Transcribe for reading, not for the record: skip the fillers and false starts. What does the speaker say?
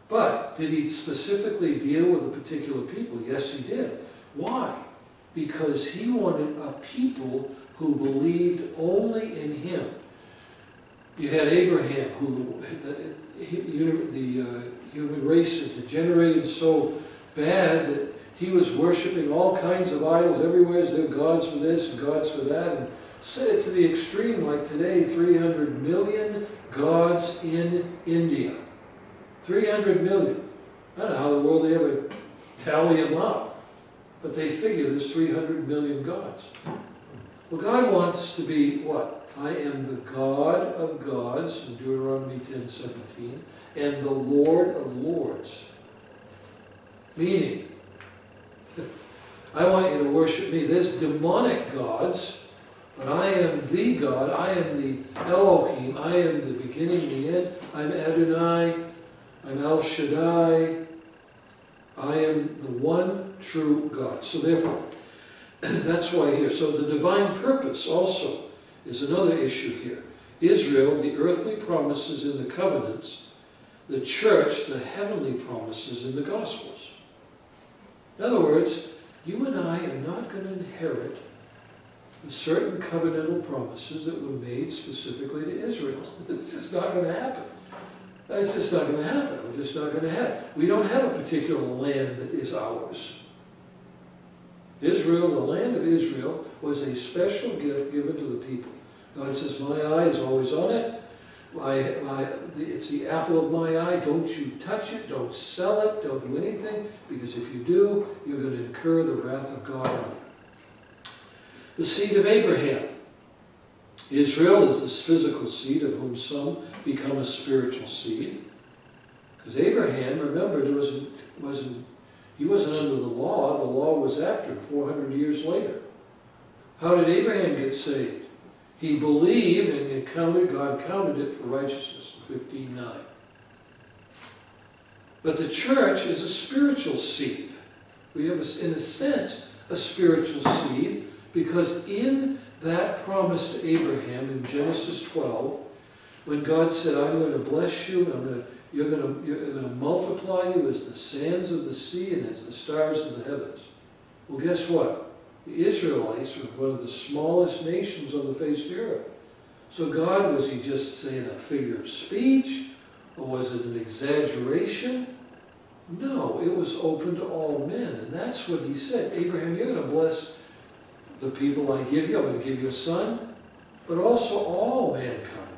But did he specifically deal with a particular people? Yes, he did. Why? Because he wanted a people who believed only in him. You had Abraham, who the human race had degenerated so bad that he was worshiping all kinds of idols everywhere. There are gods for this and gods for that, and set it to the extreme, like today, 300 million gods in India. 300 million. I don't know how in the world they ever tally them up, but they figure there's 300 million gods. Well, God wants to be what? I am the God of gods, in Deuteronomy 10:17, and the Lord of lords. Meaning, I want you to worship me. There's demonic gods, but I am the God. I am the Elohim. I am the beginning, the end. I'm Adonai. I'm El Shaddai. I am the one true God. So therefore, that's why here. So the divine purpose also is another issue here. Israel, the earthly promises in the covenants. The church, the heavenly promises in the Gospels. In other words, you and I are not going to inherit the certain covenantal promises that were made specifically to Israel. It's just not going to happen. It's just not going to happen. We're just not going to have. We don't have a particular land that is ours. Israel, the land of Israel, was a special gift given to the people. God says, my eye is always on it. It's the apple of my eye. Don't you touch it. Don't sell it. Don't do anything. Because if you do, you're going to incur the wrath of God on you. The seed of Abraham. Israel is this physical seed of whom some become a spiritual seed. Because Abraham, remember, he wasn't under the law. The law was after, 400 years later. How did Abraham get saved? He believed and God counted it for righteousness in 15:9. But the church is a spiritual seed. We have, in a sense, a spiritual seed, because in that promise to Abraham in Genesis 12, when God said, I'm going to bless you, and you're going to multiply you as the sands of the sea and as the stars of the heavens. Well, guess what? The Israelites were one of the smallest nations on the face of the earth. So God, was he just saying a figure of speech? Or was it an exaggeration? No, it was open to all men. And that's what he said. Abraham, you're going to bless the people I give you. I'm going to give you a son. But also all mankind.